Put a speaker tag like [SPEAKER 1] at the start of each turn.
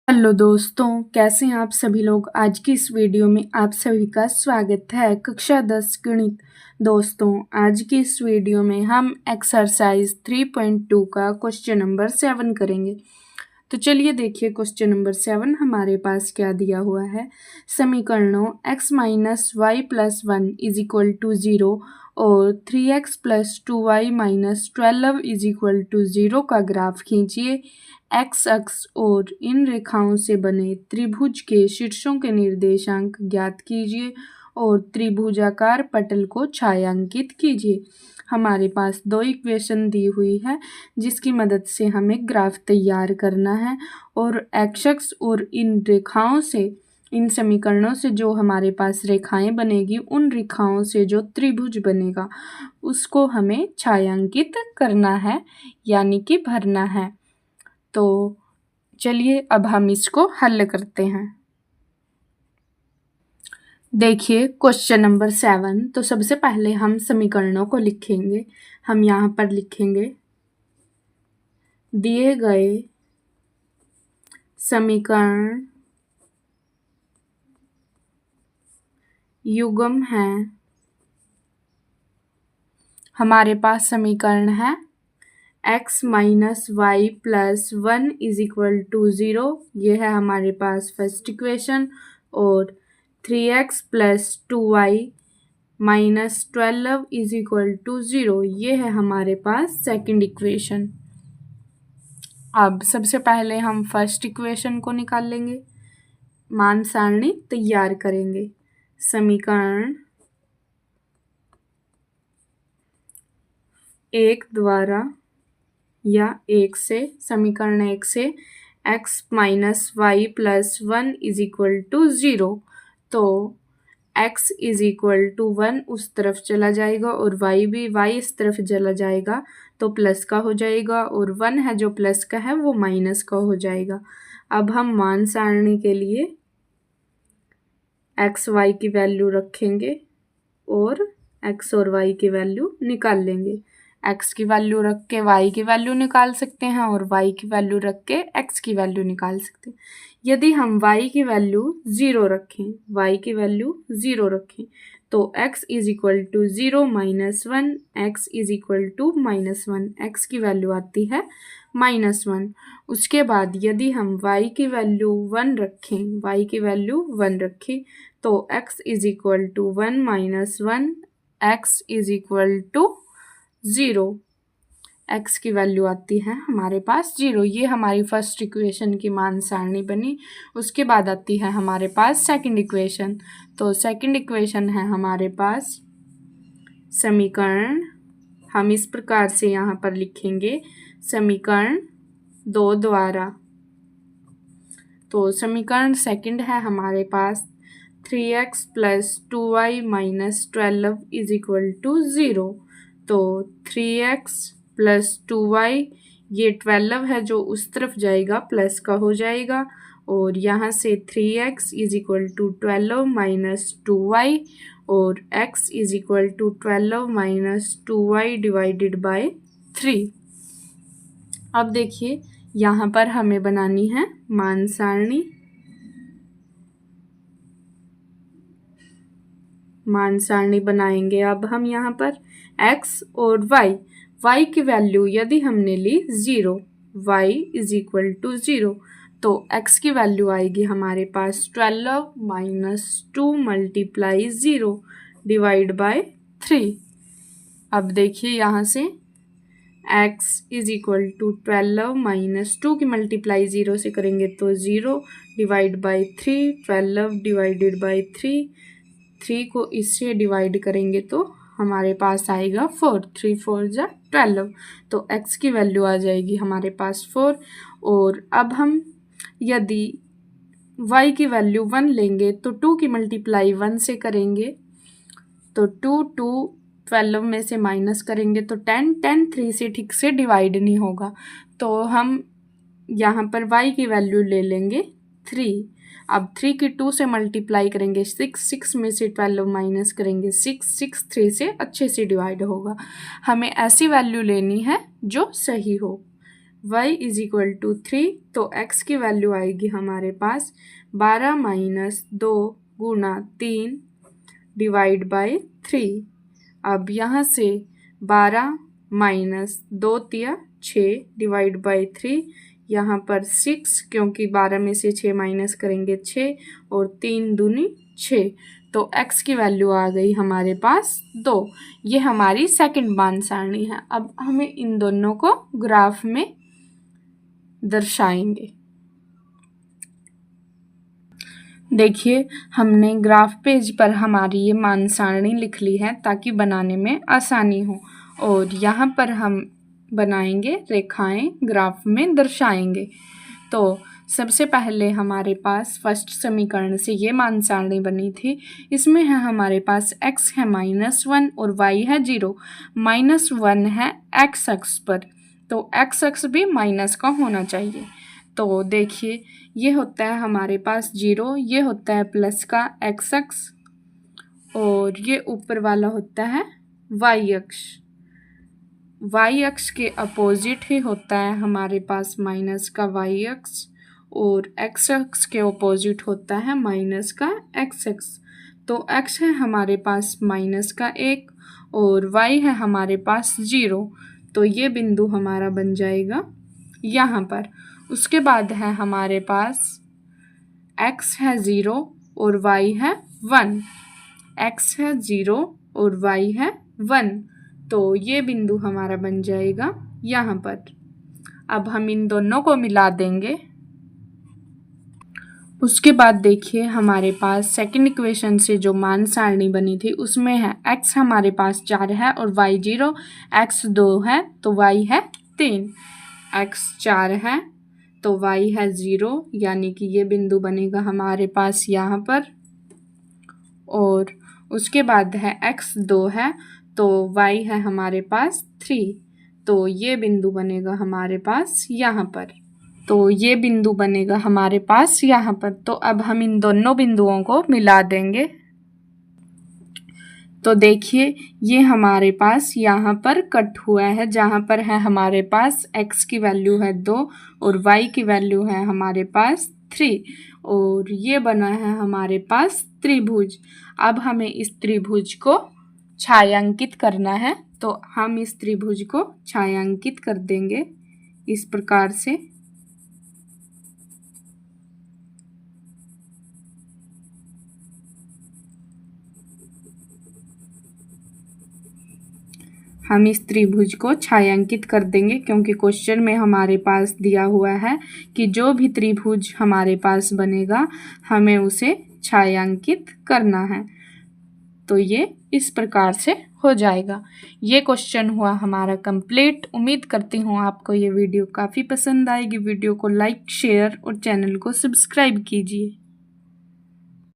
[SPEAKER 1] Hello दोस्तों, कैसे हैं आप सभी लोग। आज की इस वीडियो में आप सभी का स्वागत है। कक्षा 10 गणित। दोस्तों, आज की इस वीडियो में हम एक्सरसाइज 3.2 का क्वेश्चन नंबर 7 करेंगे। तो चलिए देखिए, क्वेश्चन नंबर 7 हमारे पास क्या दिया हुआ है। समीकरणों x minus y plus 1 is equal to 0 और 3x plus 2y minus 12 is equal to 0 का ग्राफ खींचिए। एक्स अक्ष और इन रेखाओं से बने त्रिभुज के शीर्षों के निर्देशांक ज्ञात कीजिए और त्रिभुजाकार पटल को छायांकित कीजिए। हमारे पास दो इक्वेशन दी हुई है जिसकी मदद से हमें ग्राफ तैयार करना है और एक्स अक्ष और इन रेखाओं से, इन समीकरणों से जो हमारे पास रेखाएं बनेगी, उन रेखाओं से जो त्रिभुज बनेगा उसको हमें छायांकित करना है, यानी कि भरना है। तो चलिए अब हम इसको हल करते हैं। देखिए क्वेश्चन नंबर 7। तो सबसे पहले हम समीकरणों को लिखेंगे। हम यहाँ पर लिखेंगे दिए गए समीकरण युग्म हैं। हमारे पास समीकरण है x minus y plus 1 is equal to 0, ये है हमारे पास फर्स्ट इक्वेशन, और 3x plus 2y minus 12 is equal to 0, ये है हमारे पास सेकंड इक्वेशन। अब सबसे पहले हम फर्स्ट इक्वेशन को निकाल लेंगे, मान सारणी तैयार करेंगे। समीकरण 1 द्वारा या 1 से, समीकरण 1 से x minus y plus 1 is equal to 0, तो x इज इक्वल टू 1 उस तरफ चला जाएगा और y भी, y इस तरफ चला जाएगा तो प्लस का हो जाएगा, और 1 है जो प्लस का है वो माइनस का हो जाएगा। अब हम मान सारणी के लिए x y की वैल्यू रखेंगे और x और y की वैल्यू निकाल लेंगे। x की वैल्यू रख के y की वैल्यू निकाल सकते हैं और y की वैल्यू रख के x की वैल्यू निकाल सकते हैं। यदि हम y की वैल्यू 0 रखें, y की वैल्यू 0 रखें तो x is equal to 0 minus 1, x is equal to minus 1, x की वैल्यू आती है माइनस 1। उसके बाद यदि हम y की वैल्यू 1 रखें, y की वैल्यू 1 रखें तो x is equal to 1 minus 1, x is equal to 0, x की वैल्यू आती है हमारे पास 0। ये हमारी फर्स्ट इक्वेशन की मान सारणी बनी। उसके बाद आती है हमारे पास सेकंड इक्वेशन। तो सेकंड इक्वेशन है हमारे पास समीकरण, हम इस प्रकार से यहाँ पर लिखेंगे समीकरण 2 द्वारा। तो समीकरण सेकंड है हमारे पास 3x plus 2y minus 12 is equal to 0, तो 3x प्लस 2y, ये 12 है जो उस तरफ जाएगा प्लस का हो जाएगा, और यहाँ से 3x is equal to 12 minus 2y, और x is equal to 12 minus 2y divided by 3। अब देखिए यहाँ पर हमें बनानी है मान सारणी। मान सारणी बनाएंगे अब हम यहाँ पर x और y की वैल्यू यदि हमने ली 0, y इज इक्वल टू 0, तो x की वैल्यू आएगी हमारे पास 12 माइनस 2 मल्टीप्लाई 0 डिवाइड बाय 3। अब देखिए यहाँ से x is equal to 12 minus 2 की मल्टीप्लाई 0 से करेंगे तो 0 डिवाइड बाय 3, 12 डिवाइडेड बाय 3 को इससे डिवाइड करेंगे तो हमारे पास आएगा 4, 3 4 जा 12, तो x की वैल्यू आ जाएगी हमारे पास 4। और अब हम यदि y की वैल्यू 1 लेंगे तो 2 की मल्टीप्लाई 1 से करेंगे तो 2 12 में से माइनस करेंगे तो 10 3 से ठीक से डिवाइड नहीं होगा, तो हम यहाँ पर y की वैल्यू ले लेंगे 3। अब 3 की 2 से मल्टीप्लाई करेंगे 6 में से 12 माइनस करेंगे 6 3 से अच्छे से डिवाइड होगा। हमें ऐसी वैल्यू लेनी है जो सही हो। y इज इक्वल टू 3, तो x की वैल्यू आएगी हमारे पास 12 माइनस 2 गुना 3 डिवाइड बाई 3। अब यहाँ से 12 माइनस 2 तिया 6 डिवाइड बाई 3, यहाँ पर 6, क्योंकि 12 में से 6 माइनस करेंगे 6 और 3 दूनी 6, तो x की वैल्यू आ गई हमारे पास 2। ये हमारी सेकंड मान सारणी है। अब हमें इन दोनों को ग्राफ में दर्शाएंगे। देखिए, हमने ग्राफ पेज पर हमारी ये मान सारणी लिख ली है ताकि बनाने में आसानी हो, और यहाँ पर हम बनाएंगे रेखाएं, ग्राफ में दर्शाएंगे। तो सबसे पहले हमारे पास फर्स्ट समीकरण से ये मान सारणी बनी थी। इसमें है हमारे पास x है -1 और y है 0। -1 है x अक्ष पर, तो x अक्ष भी माइनस का होना चाहिए। तो देखिए, ये होता है हमारे पास 0, ये होता है प्लस का x अक्ष, और ये ऊपर वाला होता है y अक्ष। y अक्ष के अपोजिट ही होता है हमारे पास माइनस का y अक्ष, और x अक्ष के अपोजिट होता है माइनस का x अक्ष। तो x है हमारे पास -1 और y है हमारे पास 0, तो ये बिंदु हमारा बन जाएगा यहाँ पर। उसके बाद है हमारे पास x है 0 और y है 1, x है 0 और y है 1, तो ये बिंदु हमारा बन जाएगा यहाँ पर। अब हम इन दोनों को मिला देंगे। उसके बाद देखिए, हमारे पास सेकंड इक्वेशन से जो मान सारणी बनी थी उसमें है x हमारे पास 4 है और y 0, x 2 है तो y है 3, x 4 है तो y है 0, यानी कि ये बिंदु बनेगा हमारे पास यहाँ पर। और उसके बाद है x 2 है तो y है हमारे पास 3, तो ये बिंदु बनेगा हमारे पास यहाँ पर। तो ये बिंदु बनेगा हमारे पास यहाँ पर। तो अब हम इन दोनों बिंदुओं को मिला देंगे। तो देखिए, ये हमारे पास यहाँ पर कट हुआ है, जहाँ पर है हमारे पास x की वैल्यू है 2 और y की वैल्यू है हमारे पास 3, और ये बना है हमारे पास त्रिभुज। अब हमें इस त्रिभुज को छायांकित करना है, तो हम इस त्रिभुज को छायांकित कर देंगे इस प्रकार से। हम इस त्रिभुज को छायांकित कर देंगे, क्योंकि क्वेश्चन में हमारे पास दिया हुआ है कि जो भी त्रिभुज हमारे पास बनेगा हमें उसे छायांकित करना है। तो ये इस प्रकार से हो जाएगा। ये क्वेश्चन हुआ हमारा कंप्लीट। उम्मीद करती हूँ आपको ये वीडियो काफ़ी पसंद आएगी। वीडियो को लाइक, शेयर और चैनल को सब्सक्राइब कीजिए।